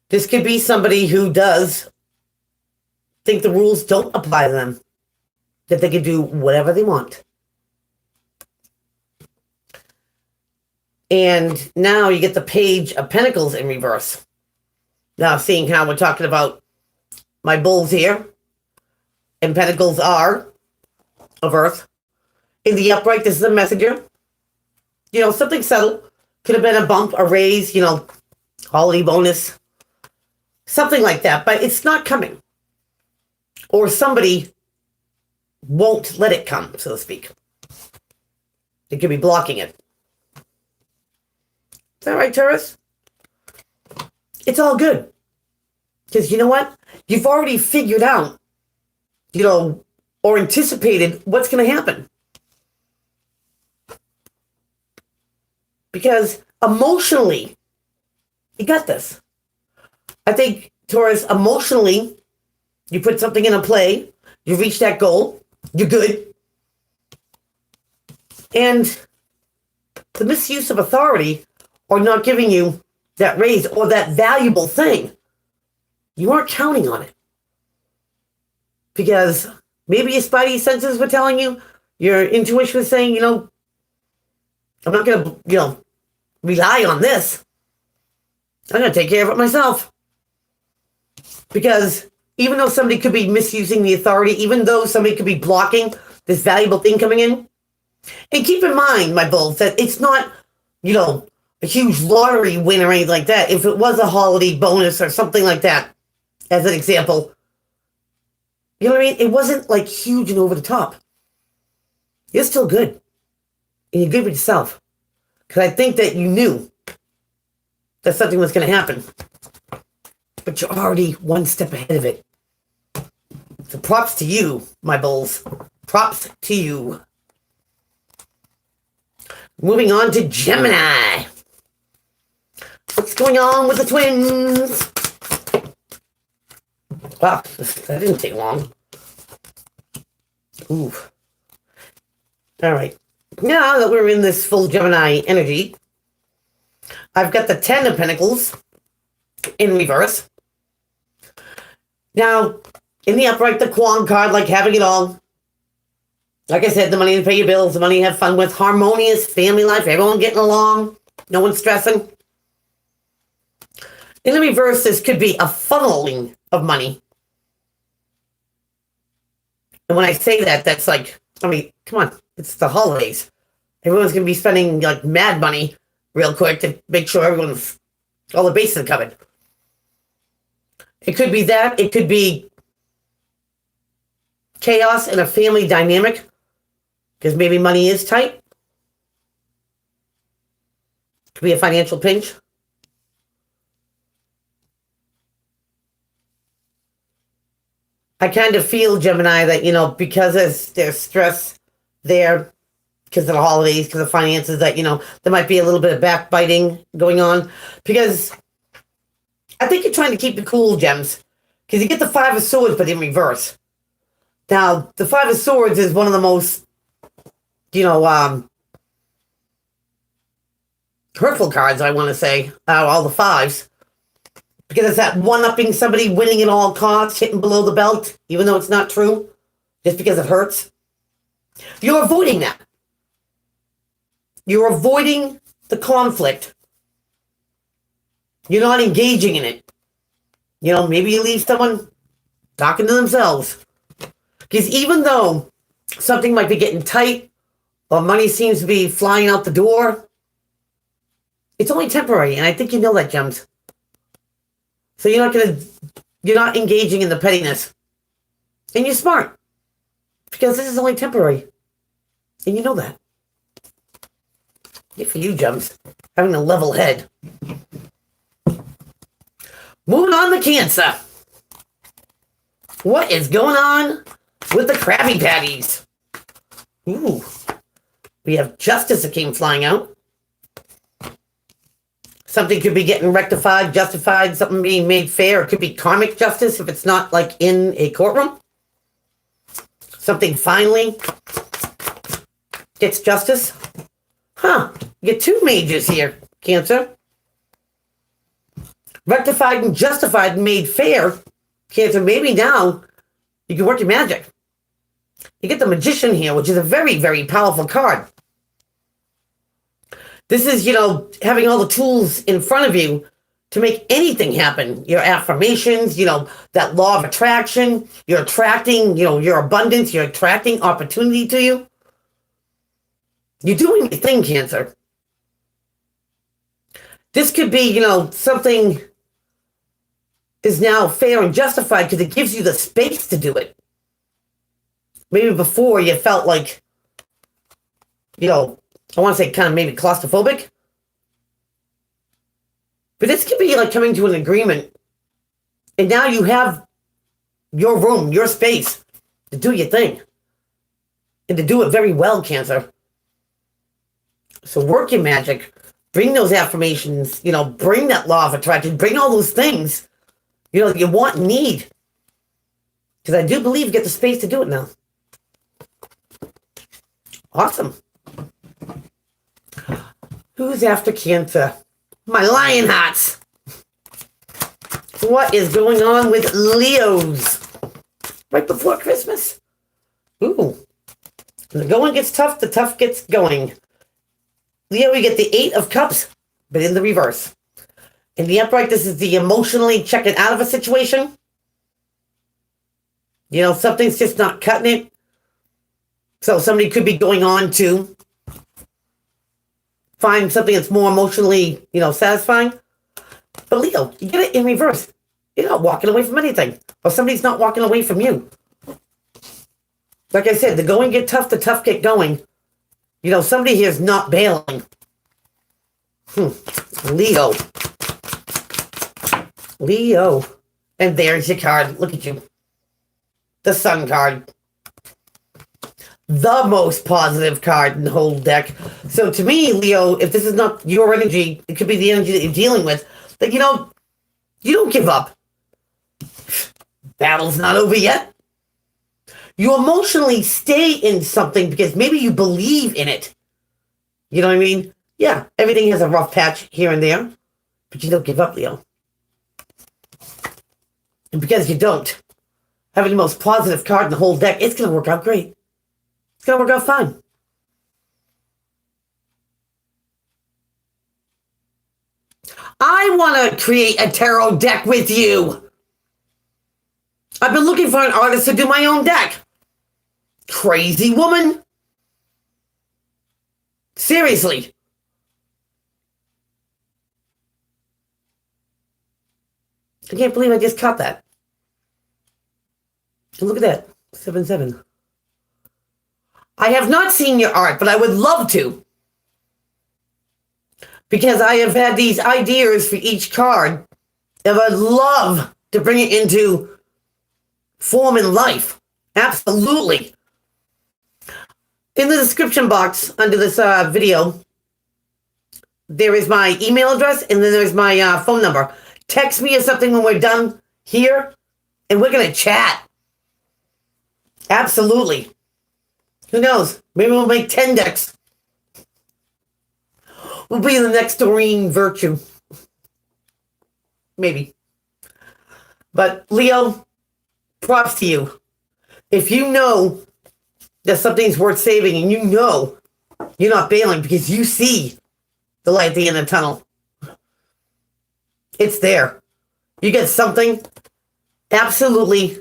This could be somebody who does think the rules don't apply to them. That they can do whatever they want. And now you get the Page of Pentacles in reverse. Now, seeing how we're talking about my bulls here, and Pentacles are of Earth. In the upright, this is a messenger. Something subtle. Could have been a bump, a raise, holiday bonus. Something like that, but it's not coming. Or somebody won't let it come, so to speak. They could be blocking it. Is that right, Taurus? It's all good. Because you know what? You've already figured out, or anticipated what's going to happen. Because emotionally, you got this. I think, Taurus, emotionally, you put something in a play, you reach that goal, you're good. And the misuse of authority, or not giving you that raise or that valuable thing, you aren't counting on it. Because maybe your spidey senses were telling you, your intuition was saying, I'm not going to, rely on this. I'm going to take care of it myself. Because even though somebody could be misusing the authority, even though somebody could be blocking this valuable thing coming in, and keep in mind, my bulls, that it's not, a huge lottery win or anything like that. If it was a holiday bonus or something like that, as an example, you know what I mean? It wasn't like huge and over the top. You're still good. And you're good with yourself. Because I think that you knew that something was going to happen. But you're already one step ahead of it. So props to you, my bulls. Props to you. Moving on to Gemini. What's going on with the twins? Wow, that didn't take long. Ooh. All right. Now that we're in this full Gemini energy, I've got the Ten of Pentacles in reverse. Now, in the upright, the Quan card, like having it all. Like I said, the money to pay your bills, the money to have fun with, harmonious family life, everyone getting along, no one stressing. In the reverse, this could be a funneling of money. And when I say that, that's like, come on, it's the holidays. Everyone's going to be spending like mad money real quick to make sure all the bases are covered. It could be that. It could be chaos in a family dynamic because maybe money is tight. Could be a financial pinch. I kind of feel, Gemini, that, because there's stress there, because of the holidays, because of finances, that, there might be a little bit of backbiting going on. Because I think you're trying to keep the cool, Gems. Because you get the Five of Swords, but in reverse. Now, the Five of Swords is one of the most, hurtful cards, I want to say, out of all the fives. Because it's that one-upping somebody, winning at all costs, hitting below the belt, even though it's not true, just because it hurts. You're avoiding that. You're avoiding the conflict. You're not engaging in it. Maybe you leave someone talking to themselves. Because even though something might be getting tight, or money seems to be flying out the door, it's only temporary, and I think you know that, Gems. So you're not engaging in the pettiness. And you're smart. Because this is only temporary. And you know that. Good for you, Gems. Having a level head. Moving on to Cancer. What is going on with the Krabby Patties? Ooh. We have Justice that came flying out. Something could be getting rectified, justified, something being made fair. It could be karmic justice if it's not like in a courtroom. Something finally gets justice. You get two majors here, Cancer. Rectified and justified and made fair. Cancer, maybe now you can work your magic. You get the Magician here, which is a very, very powerful card. This is, having all the tools in front of you to make anything happen. Your affirmations, that law of attraction. You're attracting, your abundance. You're attracting opportunity to you. You're doing your thing, Cancer. This could be, something is now fair and justified because it gives you the space to do it. Maybe before you felt like, I want to say kind of maybe claustrophobic. But this could be like coming to an agreement. And now you have your room, your space to do your thing. And to do it very well, Cancer. So work your magic. Bring those affirmations, bring that law of attraction. Bring all those things, that you want and need. Because I do believe you get the space to do it now. Awesome. Who's after Cancer? My Lionhearts. What is going on with Leos? Right before Christmas? Ooh. When the going gets tough, the tough gets going. Leo, we get the Eight of Cups, but in the reverse. In the upright, this is the emotionally checking out of a situation. You know, something's just not cutting it. So somebody could be going on to find something that's more emotionally, satisfying. But Leo, you get it in reverse. You're not walking away from anything. Or somebody's not walking away from you. Like I said, the going get tough, the tough get going. You know, somebody here is not bailing. Leo. Leo. And there's your card. Look at you. The Sun card. The most positive card in the whole deck. So to me, Leo, if this is not your energy, it could be the energy that you're dealing with. Like, you don't give up. Battle's not over yet. You emotionally stay in something because maybe you believe in it. You know what I mean? Yeah, everything has a rough patch here and there, but you don't give up, Leo. And because you don't, having the most positive card in the whole deck, it's going to work out great. It's going to work out fine. I want to create a tarot deck with you. I've been looking for an artist to do my own deck. Crazy woman. Seriously. I can't believe I just caught that. And look at that. 7-7. I have not seen your art, but I would love to. Because I have had these ideas for each card. And I'd love to bring it into form in life. Absolutely. In the description box under this video, there is my email address and then there's my phone number. Text me or something when we're done here and we're going to chat. Absolutely. Who knows? Maybe we'll make 10 decks. We'll be the next Doreen Virtue. Maybe. But Leo, props to you. If you know that something's worth saving and you know you're not bailing because you see the light at the end of the tunnel. It's there. You get something absolutely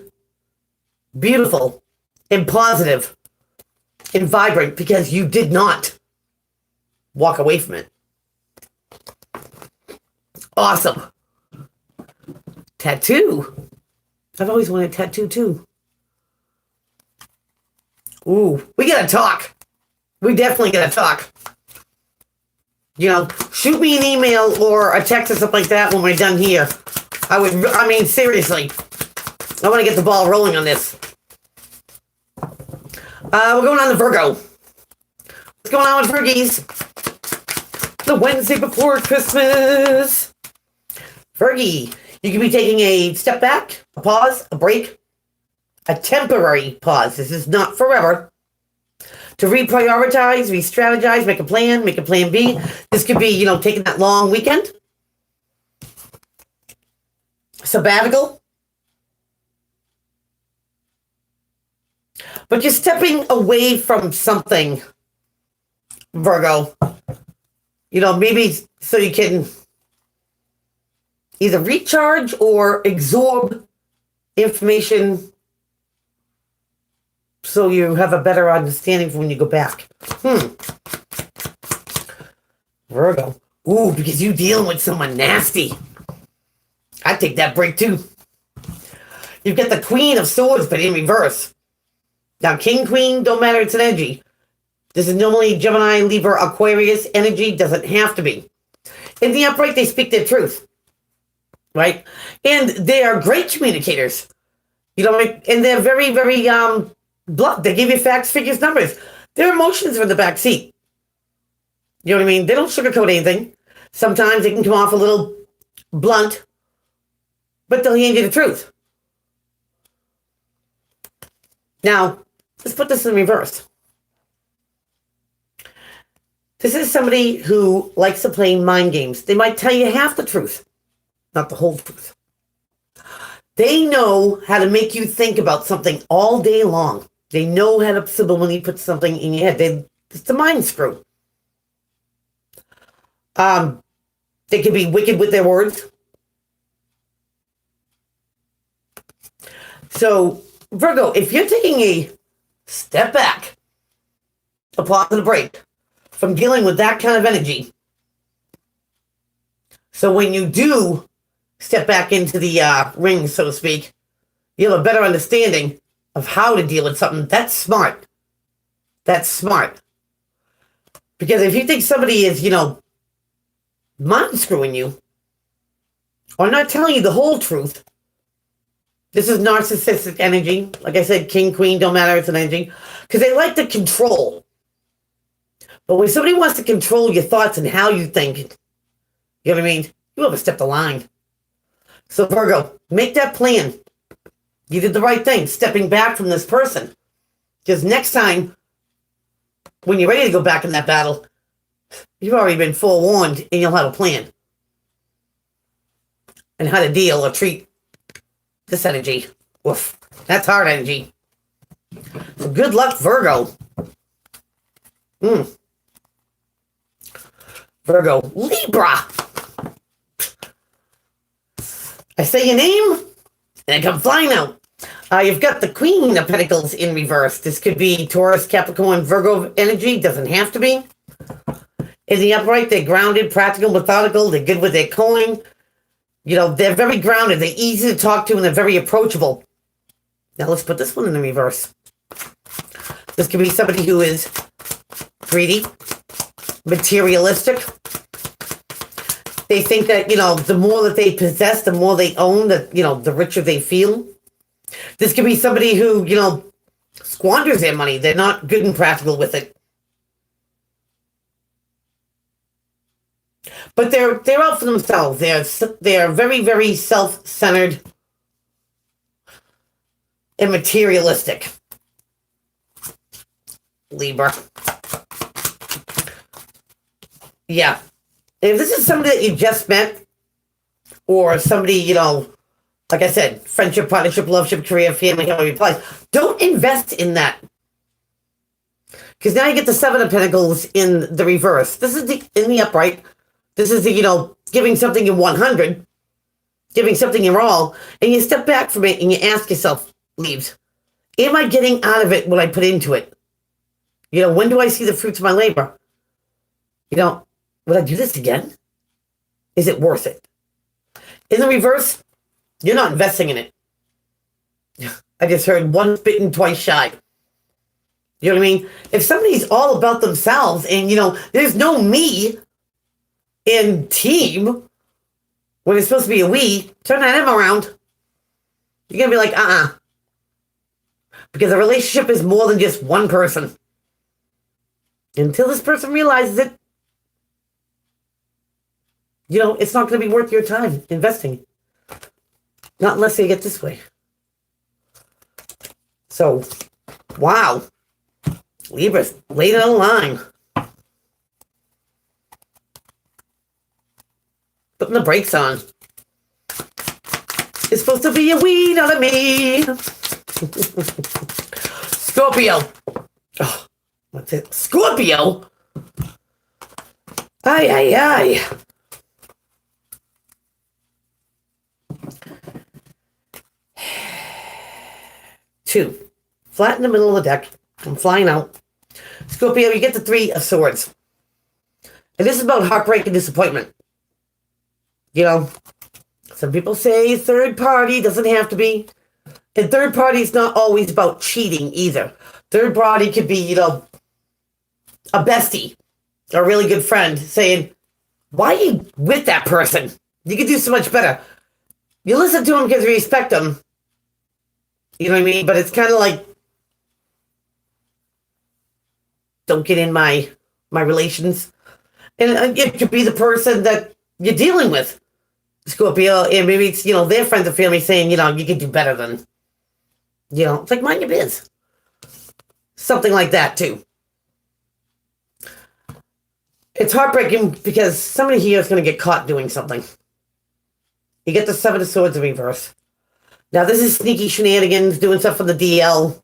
beautiful and positive and vibrant because you did not walk away from it. Awesome. Tattoo. I've always wanted a tattoo too. Ooh, we gotta talk. We definitely gotta talk. Shoot me an email or a text or something like that when we're done here. Seriously. I want to get the ball rolling on this. We're going on to Virgo. What's going on with Virgies? The Wednesday before Christmas. Virgie, you can be taking a step back, a pause, a break, a temporary pause. This is not forever. To reprioritize, re-strategize, make a plan B. This could be, taking that long weekend. Sabbatical. But you're stepping away from something, Virgo. Maybe so you can either recharge or absorb information so you have a better understanding for when you go back. Virgo. Ooh, because you're dealing with someone nasty. I'd take that break too. You've got the Queen of Swords, but in reverse. Now, King, Queen, don't matter, it's an energy. This is normally Gemini, Libra, Aquarius energy. Doesn't have to be. In the upright, they speak their truth. Right? And they are great communicators. And they're very, very blunt. They give you facts, figures, numbers. Their emotions are in the back seat. You know what I mean? They don't sugarcoat anything. Sometimes they can come off a little blunt, but they'll hand you the truth. Now, let's put this in reverse. This is somebody who likes to play mind games. They might tell you half the truth, not the whole truth. They know how to make you think about something all day long. They know how to subliminally put something in your head. It's the mind screw. They can be wicked with their words. So Virgo, if you're taking a step back, a positive break from dealing with that kind of energy, so when you do step back into the ring, so to speak, you have a better understanding of how to deal with something. That's smart. That's smart. Because if you think somebody is, mind screwing you, or not telling you the whole truth, this is narcissistic energy. Like I said, king, queen, don't matter, it's an energy. Because they like to control. But when somebody wants to control your thoughts and how you think, you know what I mean? You overstep the line. So Virgo, make that plan. You did the right thing, stepping back from this person. Because next time, when you're ready to go back in that battle, you've already been forewarned and you'll have a plan. And how to deal or treat this energy. Oof, that's hard energy. So good luck, Virgo. Virgo, Libra. I say your name, and I come flying out. You've got the Queen of Pentacles in reverse. This could be Taurus, Capricorn, Virgo energy. Doesn't have to be. In the upright, they're grounded, practical, methodical. They're good with their coin. They're very grounded. They're easy to talk to, and they're very approachable. Now let's put this one in the reverse. This could be somebody who is greedy, materialistic. They think that, the more that they possess, the more they own, the richer they feel. This could be somebody who, squanders their money. They're not good and practical with it. But they're out for themselves. They're very, very self-centered and materialistic. Libra. Yeah. If this is somebody that you just met, or somebody, like I said, friendship, partnership, loveship, career, family, however you apply, don't invest in that. Because now you get the Seven of Pentacles in the reverse. This is in the upright. This is the, giving something your 100, giving something your all, and you step back from it and you ask yourself, Leaves, am I getting out of it what I put into it? When do I see the fruits of my labor? Would I do this again? Is it worth it? In the reverse, you're not investing in it. I just heard once bitten, twice shy. You know what I mean? If somebody's all about themselves and, there's no me in team when it's supposed to be a we, turn that M around. You're going to be like, Because a relationship is more than just one person. Until this person realizes it, it's not going to be worth your time investing. Not unless you get this way. So, wow. Libra's laid it on the line. Putting the brakes on. It's supposed to be a we, not a me. Scorpio. Oh, what's it? Scorpio? Ay. 2. Flat in the middle of the deck. I'm flying out. Scorpio, you get the 3 of Swords. And this is about heartbreak and disappointment. Some people say third party, doesn't have to be. And third party is not always about cheating either. Third party could be, a bestie, a really good friend saying, why are you with that person? You could do so much better. You listen to them because you respect them. You know what I mean? But it's kind of like, don't get in my relations. And it could be the person that you're dealing with, Scorpio, and maybe it's, their friends or family saying, you could do better than, it's like mind your biz. Something like that, too. It's heartbreaking because somebody here is going to get caught doing something. You get the 7 of Swords in reverse. Now, this is sneaky shenanigans, doing stuff from the DL.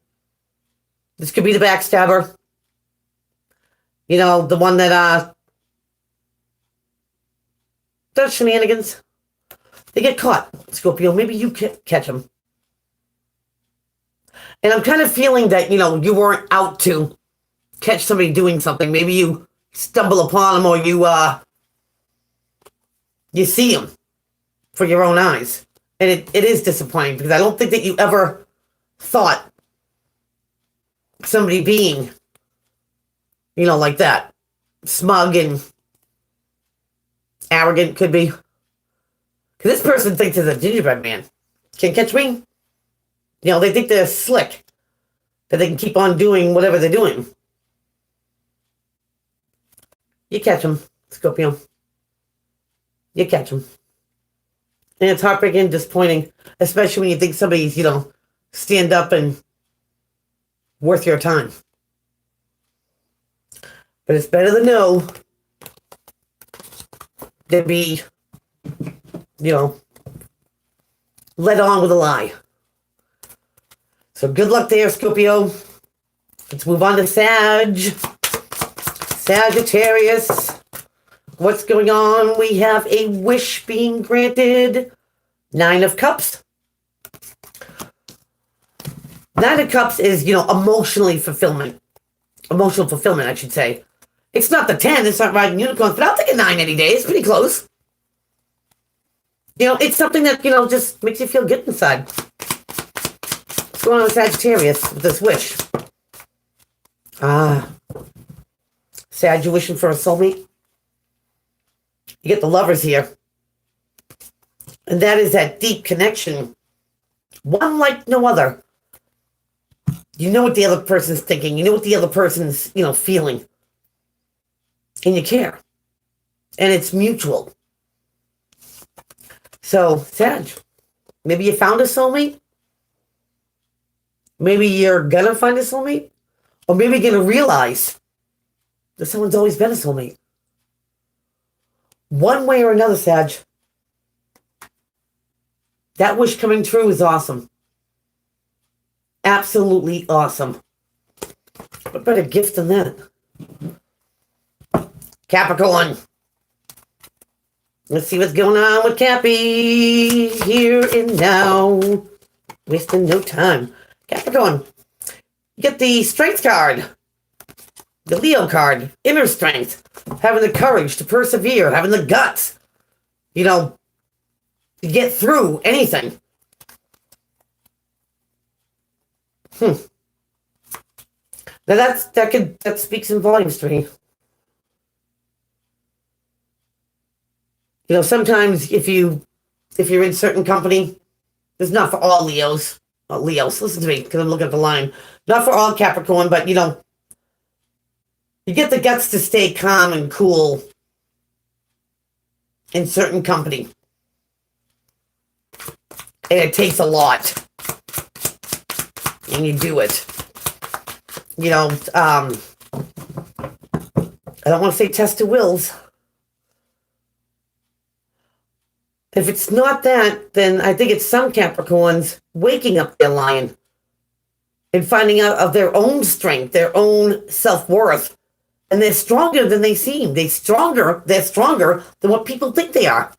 This could be the backstabber. The one that, does shenanigans. They get caught, Scorpio. Maybe you catch them. And I'm kind of feeling that, you weren't out to catch somebody doing something. Maybe you stumble upon them or you see them for your own eyes. And it is disappointing because I don't think that you ever thought somebody being, like that. Smug and arrogant could be. Because this person thinks it's a gingerbread man. Can't catch me? They think they're slick. That they can keep on doing whatever they're doing. You catch them, Scorpio. You catch them. And it's heartbreaking and disappointing. Especially when you think somebody's, stand up and worth your time. But it's better to know than be, led on with a lie. So good luck there, Scorpio. Let's move on to Sagittarius. What's going on? We have a wish being granted. 9 of Cups. 9 of Cups is, emotional fulfillment, I should say. It's not the 10, it's not riding unicorns, but I'll take a 9 any day. It's pretty close. It's something that, just makes you feel good inside. What's going on with Sagittarius with this wish? Sag, you wishing for a soulmate? You get the Lovers here. And that is that deep connection. One like no other. You know what the other person's thinking. You know what the other person's, feeling. And you care. And it's mutual. So, Sag, maybe you found a soulmate. Maybe you're going to find a soulmate. Or maybe you're going to realize that someone's always been a soulmate. One way or another, Sag. That wish coming true is awesome. Absolutely awesome. What better gift than that? Capricorn. Let's see what's going on with Cappy. Here and now. Wasting no time. Capricorn. You get the Strength card. The Leo card. Inner strength. Having the courage to persevere. Having the guts. To get through anything. Now that speaks in volumes to me. Sometimes if you're in certain company, it's not for all Leos. Leos, listen to me, because I'm looking at the line. Not for all Capricorn, but you get the guts to stay calm and cool in certain company. And it takes a lot. And you do it. I don't want to say test of wills. If it's not that, then I think it's some Capricorns waking up their lion and finding out of their own strength, their own self-worth. And they're stronger than they seem. They're stronger than what people think they are.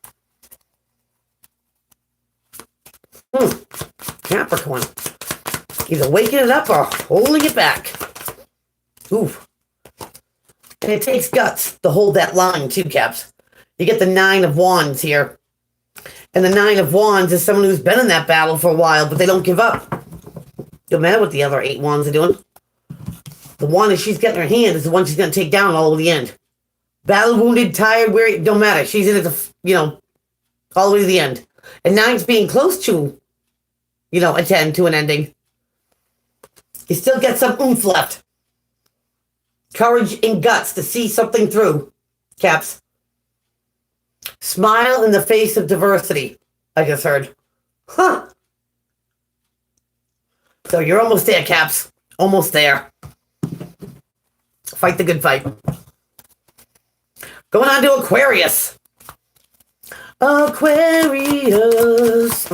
Capricorn. Either waking it up or holding it back. Ooh. And it takes guts to hold that line too, Caps. You get the 9 of Wands here. And the 9 of Wands is someone who's been in that battle for a while, but they don't give up. Don't matter what the other 8 Wands are doing. The one that she's got in her hand is the one she's going to take down all the way to the end. Battle wounded, tired, weary, don't matter. She's in it, all the way to the end. And 9's being close to, a 10 to an ending. You still get some oomph left. Courage and guts to see something through, Caps. Smile in the face of diversity, I just heard. So you're almost there, Caps. Almost there. Fight the good fight. Going on to Aquarius. Aquarius.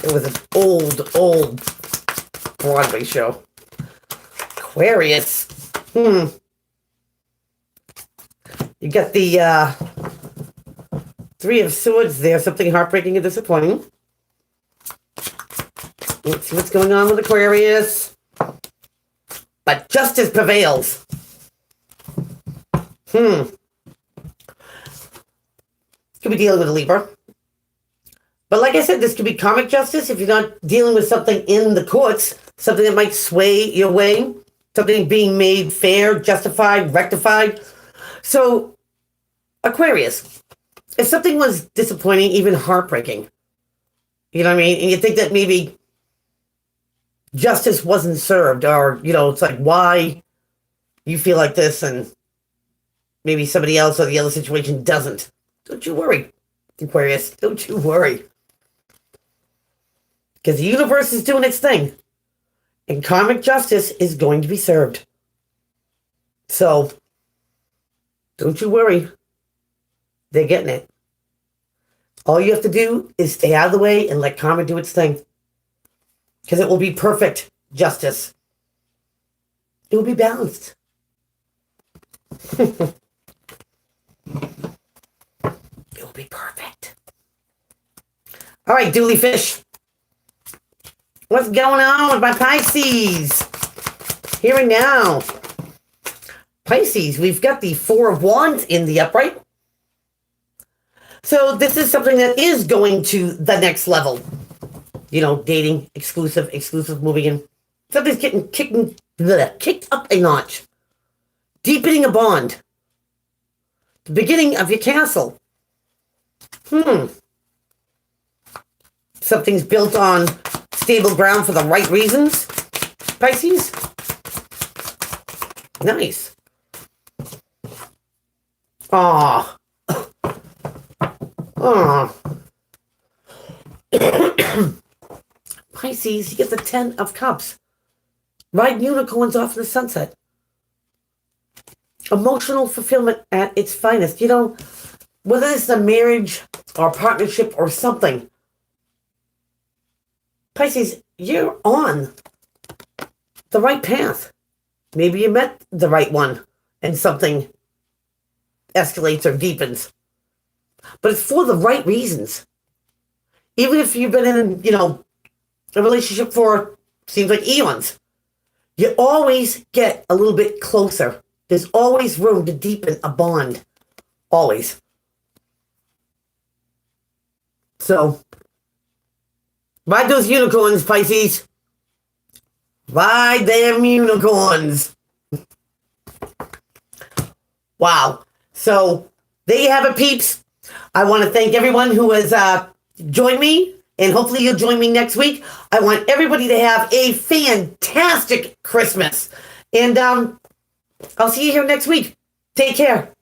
It was an old Broadway show. Aquarius. You got the 3 of Swords there. Something heartbreaking and disappointing. Let's see what's going on with Aquarius. But justice prevails. Could be dealing with a Libra. But like I said, this could be karmic justice if you're not dealing with something in the courts, something that might sway your way, something being made fair, justified, rectified. So, Aquarius, if something was disappointing, even heartbreaking, you know what I mean? And you think that maybe justice wasn't served, or, it's like, why you feel like this and maybe somebody else or the other situation doesn't. Don't you worry, Aquarius. Don't you worry. Because the universe is doing its thing. And karmic justice is going to be served. So, don't you worry. They're getting it. All you have to do is stay out of the way and let karma do its thing. Because it will be perfect justice. It will be balanced. It will be perfect. All right, Dooley Fish. What's going on with my Pisces? Here and now. Pisces, we've got the Four of Wands in the upright. So this is something that is going to the next level. Dating, exclusive, moving in. Something's getting kicked up a notch. Deepening a bond. The beginning of your castle. Something's built on stable ground for the right reasons. Pisces. Nice. Aww. Pisces, you get the 10 of Cups. Ride unicorns off in the sunset. Emotional fulfillment at its finest. Whether it's a marriage or partnership or something. Pisces, you're on the right path. Maybe you met the right one and something escalates or deepens. But it's for the right reasons. Even if you've been in, a relationship for, seems like eons, you always get a little bit closer. There's always room to deepen a bond. Always. So, ride those unicorns, Pisces. Ride them unicorns. Wow. So, there you have it, peeps. I want to thank everyone who has joined me, and hopefully you'll join me next week. I want everybody to have a fantastic Christmas. And I'll see you here next week. Take care.